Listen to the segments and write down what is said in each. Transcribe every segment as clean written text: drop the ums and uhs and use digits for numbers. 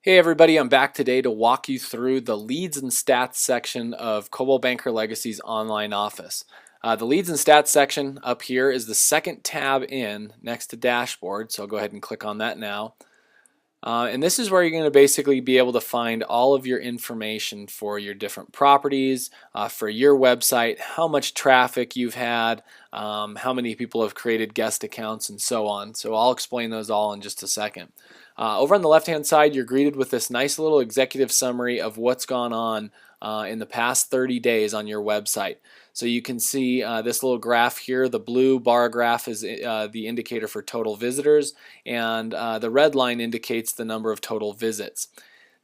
Hey everybody, I'm back today to walk you through the leads and stats section of Coldwell Banker Legacy's online office. The leads and stats section up here is the second tab in next to dashboard, so I'll go ahead and click on that now. And this is where you're going to basically be able to find all of your information for your different properties, for your website, how much traffic you've had, how many people have created guest accounts, and so on. So I'll explain those all in just a second. Over on the left-hand side, you're greeted with this nice little executive summary of what's gone on in the past 30 days on your website. So you can see this little graph here. The blue bar graph is the indicator for total visitors, and the red line indicates the number of total visits.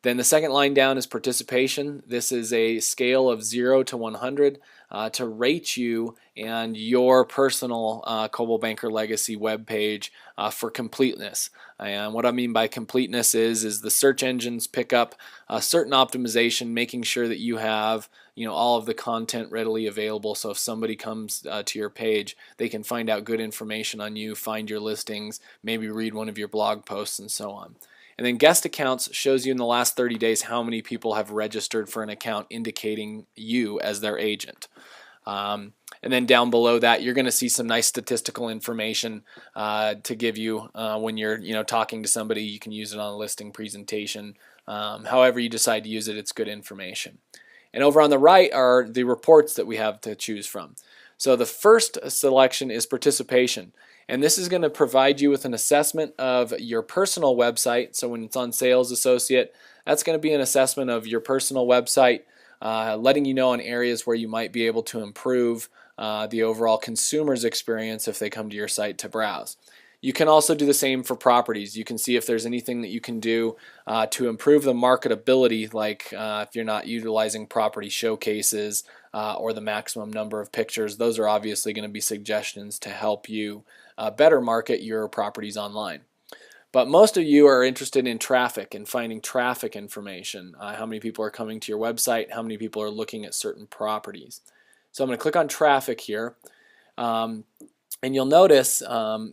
Then the second line down is participation. This is a scale of 0 to 100 to rate you and your personal Coldwell Banker Legacy webpage for completeness. And what I mean by completeness is the search engines pick up a certain optimization, making sure that you have all of the content readily available. So if somebody comes to your page, they can find out good information on you, find your listings, maybe read one of your blog posts, and so on. And then guest accounts shows you in the last 30 days how many people have registered for an account, indicating you as their agent. And then down below that, you're going to see some nice statistical information to give you when you're talking to somebody. You can use it on a listing presentation. However you decide to use it, it's good information. And over on the right are the reports that we have to choose from. So the first selection is participation. And this is going to provide you with an assessment of your personal website. So when it's on Sales Associate, that's going to be an assessment of your personal website, letting you know on areas where you might be able to improve the overall consumer's experience if they come to your site to browse. You can also do the same for properties. You can see if there's anything that you can do to improve the marketability, like if you're not utilizing property showcases or the maximum number of pictures. Those are obviously going to be suggestions to help you better market your properties online. But most of you are interested in traffic and finding traffic information. How many people are coming to your website, how many people are looking at certain properties. So I'm going to click on traffic here. And you'll notice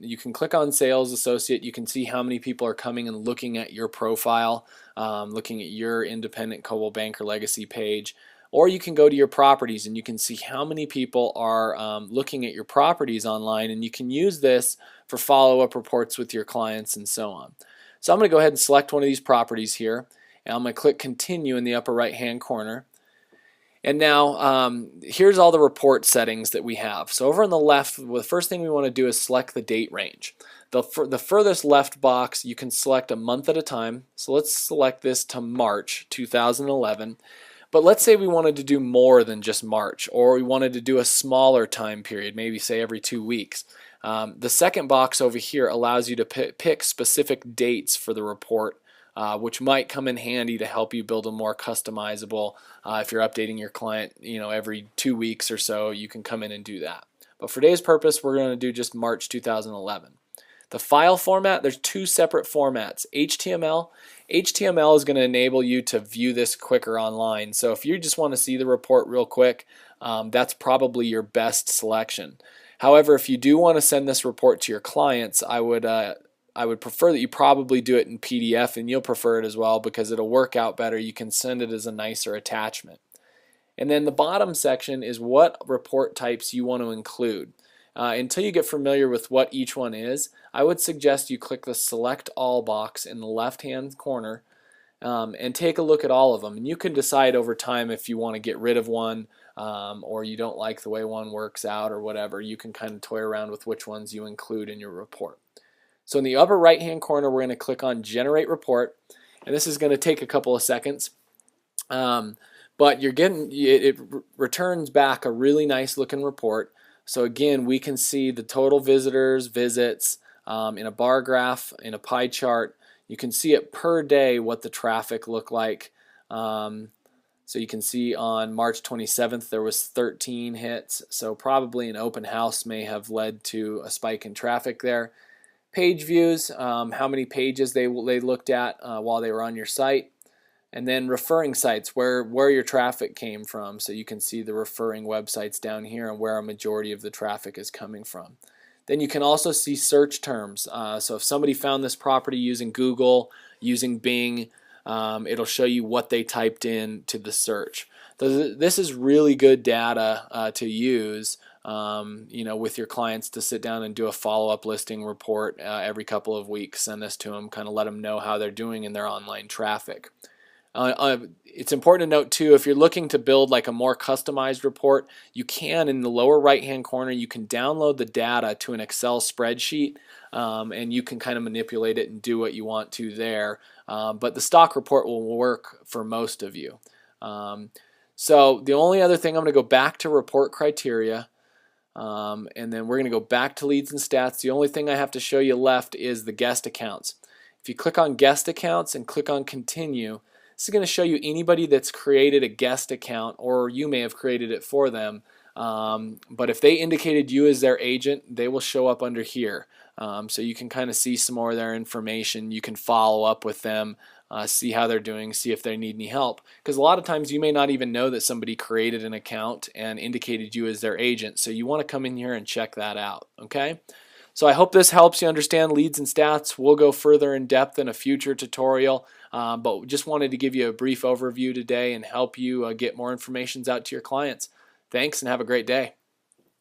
you can click on Sales Associate. You can see how many people are coming and looking at your profile, looking at your independent Coldwell Banker Legacy page. Or you can go to your properties and you can see how many people are looking at your properties online, and you can use this for follow-up reports with your clients and so on. So I'm going to go ahead and select one of these properties here, and I'm going to click Continue in the upper right-hand corner. And now here's all the report settings that we have. So over on the left, the first thing we want to do is select the date range. The furthest left box, you can select a month at a time. So let's select this to March 2011. But let's say we wanted to do more than just March, or we wanted to do a smaller time period, maybe say every 2 weeks. The second box over here allows you to pick specific dates for the report, which might come in handy to help you build a more customizable, if you're updating your client every 2 weeks or so, you can come in and do that. But for today's purpose, we're going to do just March 2011. The file format, there's two separate formats. HTML is going to enable you to view this quicker online. So if you just want to see the report real quick, that's probably your best selection. However, if you do want to send this report to your clients, I would prefer that you probably do it in PDF, and you'll prefer it as well because it'll work out better. You can send it as a nicer attachment. And then the bottom section is what report types you want to include. Until you get familiar with what each one is, I would suggest you click the Select All box in the left-hand corner and take a look at all of them. And you can decide over time if you want to get rid of one or you don't like the way one works out or whatever. You can kind of toy around with which ones you include in your report. So in the upper right-hand corner, we're going to click on Generate Report, and this is going to take a couple of seconds. But it returns back a really nice looking report. So again, we can see the total visitors, visits, in a bar graph, in a pie chart. You can see it per day what the traffic looked like. So you can see on March 27th there was 13 hits. So probably an open house may have led to a spike in traffic there. Page views, how many pages they looked at while they were on your site. And then referring sites, where your traffic came from. So you can see the referring websites down here and where a majority of the traffic is coming from. Then you can also see search terms. So if somebody found this property using Google, using Bing, it'll show you what they typed in to the search. So this is really good data to use with your clients to sit down and do a follow-up listing report every couple of weeks. Send this to them, kind of let them know how they're doing in their online traffic. It's important to note too, if you're looking to build like a more customized report, you can, in the lower right hand corner, you can download the data to an Excel spreadsheet, and you can kind of manipulate it and do what you want to there. But the stock report will work for most of you. So the only other thing, I'm going to go back to report criteria, and then we're going to go back to leads and stats. The only thing I have to show you left is the guest accounts. If you click on guest accounts and click on continue, this is going to show you anybody that's created a guest account, or you may have created it for them. But if they indicated you as their agent, they will show up under here. So you can kind of see some more of their information. You can follow up with them, see how they're doing, see if they need any help. Because a lot of times you may not even know that somebody created an account and indicated you as their agent. So you want to come in here and check that out. Okay? So I hope this helps you understand leads and stats. We'll go further in depth in a future tutorial, but just wanted to give you a brief overview today and help you get more information out to your clients. Thanks and have a great day.